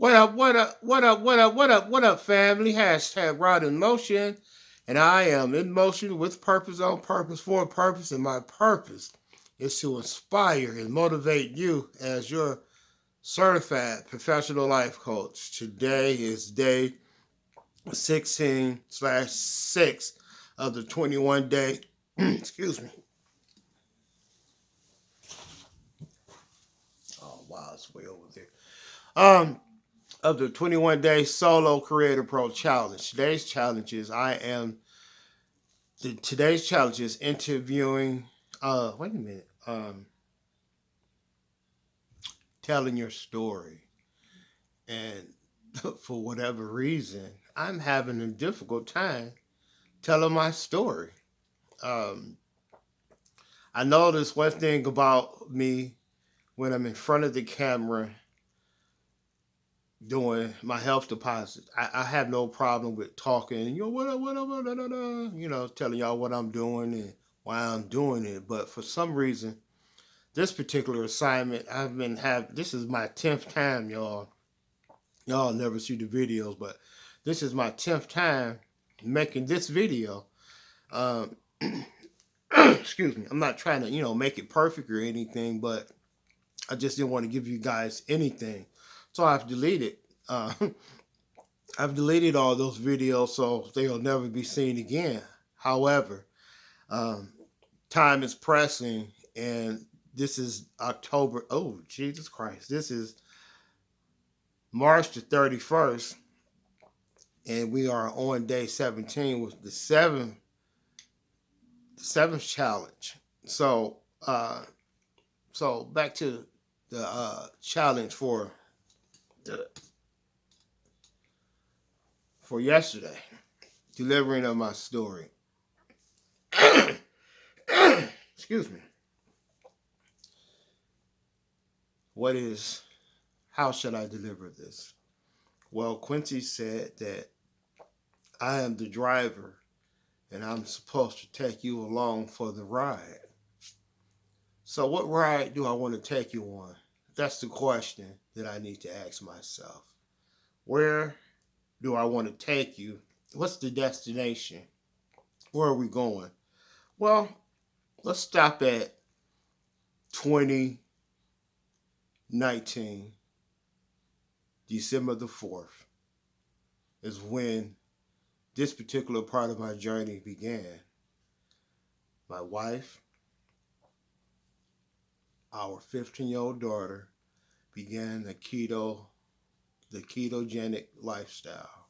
What up, what up, what up, what up, what up, what up, family? Hashtag Rod in Motion. And I am in motion with purpose, on purpose, for a purpose. And my purpose is to inspire and motivate you as your certified professional life coach. Today is day 16/6 of the 21 day, excuse me. Oh, wow, it's way over there. Of the 21 day solo creator pro challenge. Today's challenge is interviewing wait a minute. Telling your story. And for whatever reason, I'm having a difficult time telling my story. Um I noticed one thing about me when I'm in front of the camera doing my health deposit. I have no problem with talking, telling y'all what I'm doing and why I'm doing it. But for some reason, this particular assignment, this is my 10th time, y'all. Y'all never see the videos, but this is my 10th time making this video. Um, excuse me. I'm not trying to, make it perfect or anything, but I just didn't want to give you guys anything. So uh, I've deleted all those videos so they'll never be seen again. However, um, time is pressing, and this is October. Oh, Jesus Christ! This is March the 31st, and we are on day 17 with the seventh challenge. So, so back to the challenge the for yesterday, delivering of my story. Excuse me. How should I deliver this? Well, Quincy said that I am the driver and I'm supposed to take you along for the ride. So, what ride do I want to take you on? That's the question that I need to ask myself. Where do I want to take you? What's the destination? Where are we going? Well, let's stop at 2019, December the 4th, is when this particular part of my journey began. My wife, our 15-year-old daughter, began the ketogenic lifestyle.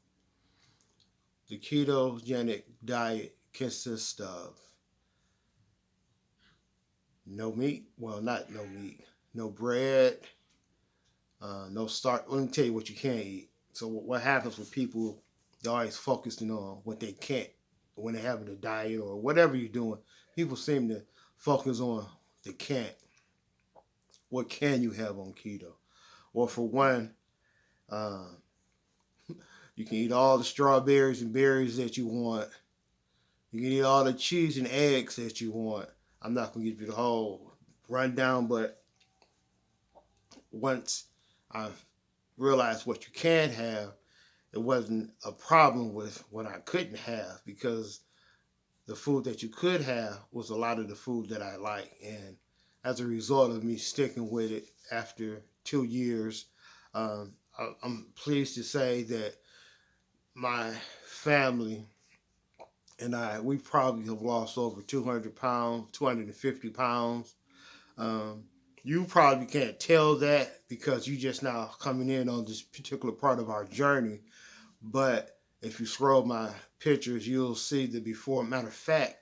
The ketogenic diet consists of no meat, well, not no meat, no bread, no starch. Let me tell you what you can't eat. So what happens with people, they're always focusing on what they can't when they're having a diet or whatever you're doing. People seem to focus on the can't. What can you have on keto? Well, for one, uh, you can eat all the strawberries and berries that you want. You can eat all the cheese and eggs that you want. I'm not going to give you the whole rundown, but once I've realized what you can have, it wasn't a problem with what I couldn't have, because the food that you could have was a lot of the food that I like. And as a result of me sticking with it after 2 years, I'm pleased to say that my family and we probably have lost over 200 pounds, 250 pounds. Um, you probably can't tell that because you just now coming in on this particular part of our journey. But if you scroll my pictures, you'll see the before. Matter of fact,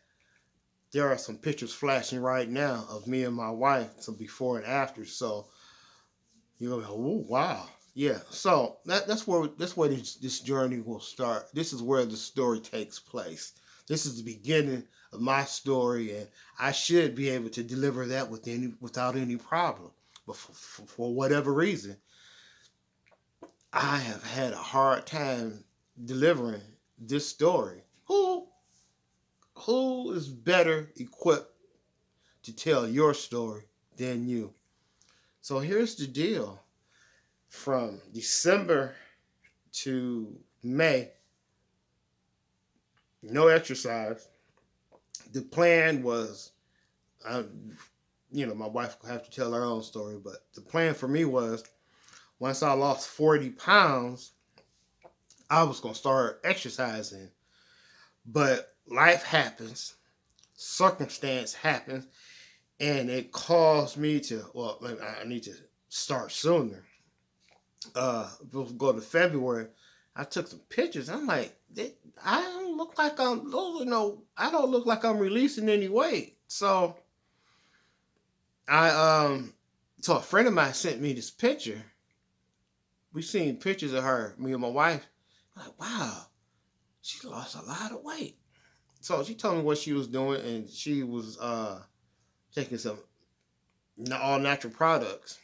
there are some pictures flashing right now of me and my wife, some before and after. So you're gonna go, oh wow, yeah. So that's where this journey will start. This is where the story takes place. This is the beginning of my story, and I should be able to deliver that without any problem. But for whatever reason, I have had a hard time delivering this story. Who is better equipped to tell your story than you? So here's the deal. from December to May, no exercise. The plan was, I, my wife will have to tell her own story, but the plan for me was once I lost 40 pounds, I was going to start exercising. But life happens, circumstance happens, and it caused me to, well, I need to start sooner. We'll go to February. I took some pictures. I'm like, I don't look like I don't look like I'm releasing any weight. I so a friend of mine sent me this picture. We seen pictures of her, me and my wife. I'm like, wow, she lost a lot of weight. So she told me what she was doing, and she was taking some all natural products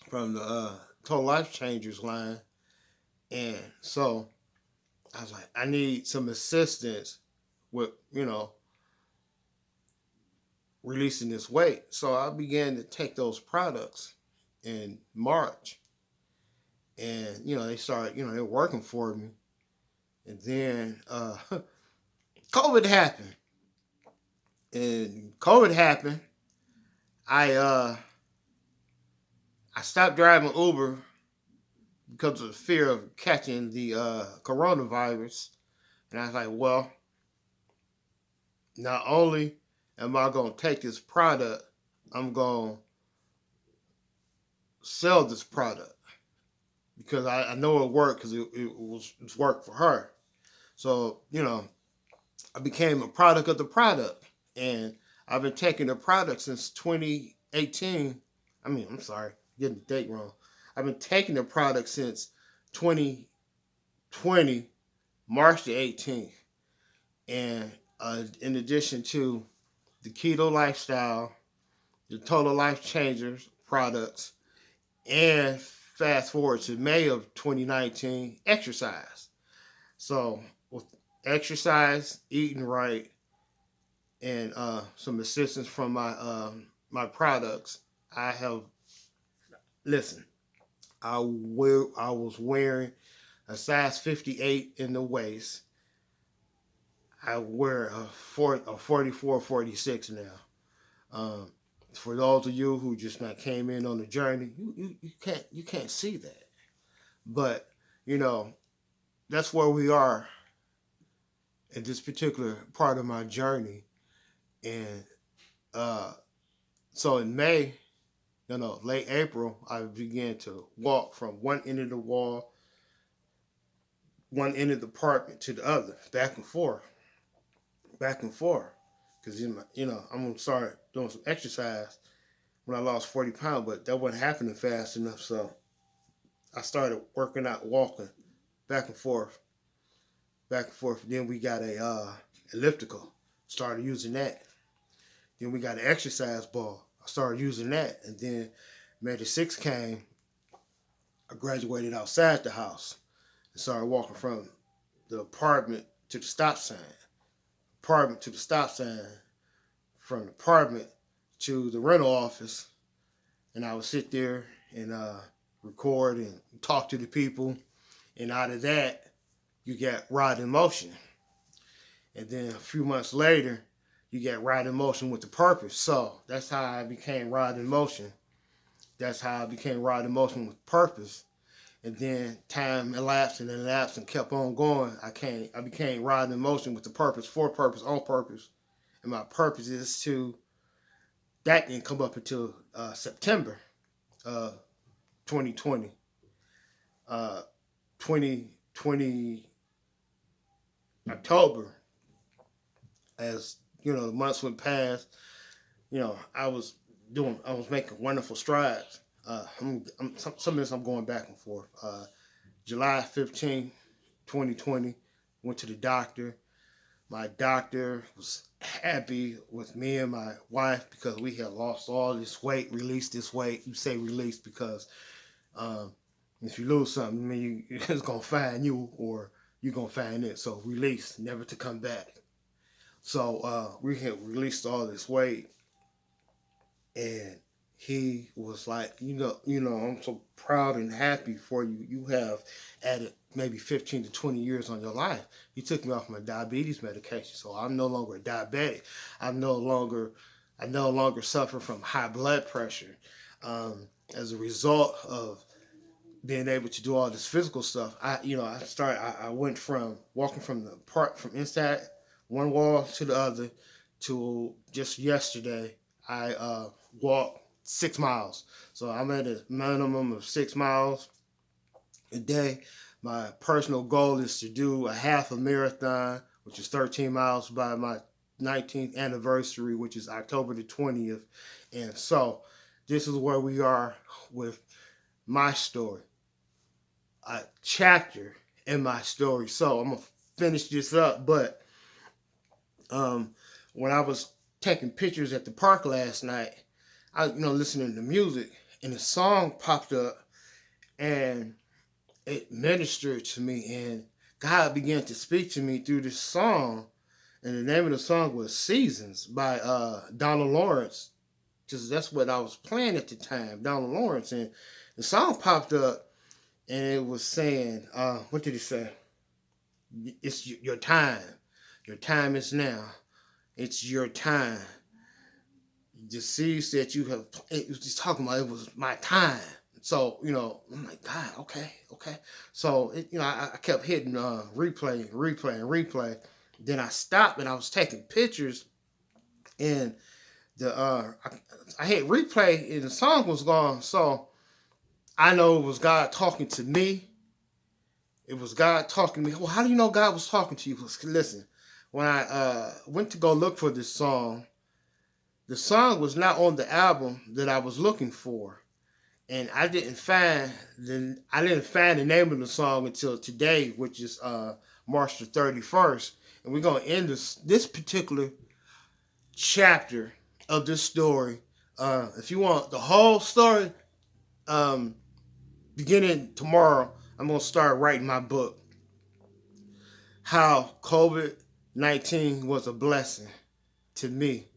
from the Total Life Changers line. And so I was like, I need some assistance with, releasing this weight. So I began to take those products in March. And, they started, they're working for me. And then COVID happened. And COVID happened. I stopped driving Uber because of the fear of catching the coronavirus. And I was like, well, not only am I going to take this product, I'm going to sell this product because I know it worked because it's worked for her. So, I became a product of the product. And I've been taking the product since 2018. I'm sorry, getting the date wrong. I've been taking the product since 2020, March the 18th. And in addition to the keto lifestyle, the Total Life Changers products, and fast forward to May of 2019, exercise. So with exercise, eating right, and some assistance from my products, I have I was wearing a size 58 in the waist. I wear a 44, 46 now. For those of you who just not came in on the journey, you can't see that. But that's where we are in this particular part of my journey. And so in May, late April, I began to walk from one end of the wall, one end of the apartment to the other, back and forth, back and forth. Because I'm gonna start doing some exercise when I lost 40 pounds, but that wasn't happening fast enough. So I started working out, walking back and forth, back and forth. Then we got a elliptical. Started using that. Then we got an exercise ball. I started using that, and then May the 6th came. I graduated outside the house and started walking from the apartment to the stop sign, apartment to the stop sign, from the apartment to the rental office, and I would sit there and record and talk to the people, and out of that, you get Rod in Motion, and then a few months later, you get Rod in Motion with the Purpose. So that's how I became Rod in Motion. That's how I became Rod in Motion with Purpose. And then time elapsed and kept on going. I became Rod in Motion with the Purpose, for purpose, on purpose. And my purpose is that didn't come up until September 2020. 2020 October, as the months went past, I was making wonderful strides. Some of this I'm going back and forth. July 15, 2020, went to the doctor. My doctor was happy with me and my wife because we had lost all this weight, released this weight. You say release because if you lose something, I mean, it's going to find you or you're going to find it. So release, never to come back. So we had released all this weight, and he was like, I'm so proud and happy for you. You have added maybe 15 to 20 years on your life. He took me off my diabetes medication, so I'm no longer a diabetic. I'm no longer, I no longer suffer from high blood pressure. As a result of being able to do all this physical stuff, I went from walking from the park from inside one wall to the other to just yesterday. I walked 6 miles. So I'm at a minimum of 6 miles a day. My personal goal is to do a half a marathon, which is 13 miles by my 19th anniversary, which is October the 20th. And so this is where we are with my story, a chapter in my story. So I'm going to finish this up. But when I was taking pictures at the park last night, I listening to music, and a song popped up, and it ministered to me, and God began to speak to me through this song. And the name of the song was Seasons by Donald Lawrence, because that's what I was playing at the time, Donald Lawrence. And the song popped up, and it was saying, what did it say? It's your time. Your time is now. It's your time. The seeds that you have, it was just talking about, it was my time. So, I'm like, God, okay. So, I kept hitting replay. Then I stopped, and I was taking pictures, and I hit replay, and the song was gone. So I know it was God talking to me. It was God talking to me. Well, how do you know God was talking to you? Listen, when I went to go look for this song, the song was not on the album that I was looking for, and I didn't find the name of the song until today, which is March the 31st. And we're gonna end this particular chapter of this story. If you want the whole story, beginning tomorrow, I'm gonna start writing my book. How COVID-19 was a blessing to me.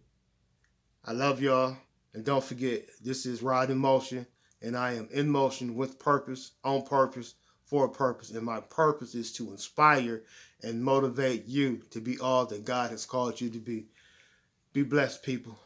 I love y'all. And don't forget, this is Rod in Motion, and I am in motion with purpose, on purpose, for a purpose. And my purpose is to inspire and motivate you to be all that God has called you to be. Be blessed, people.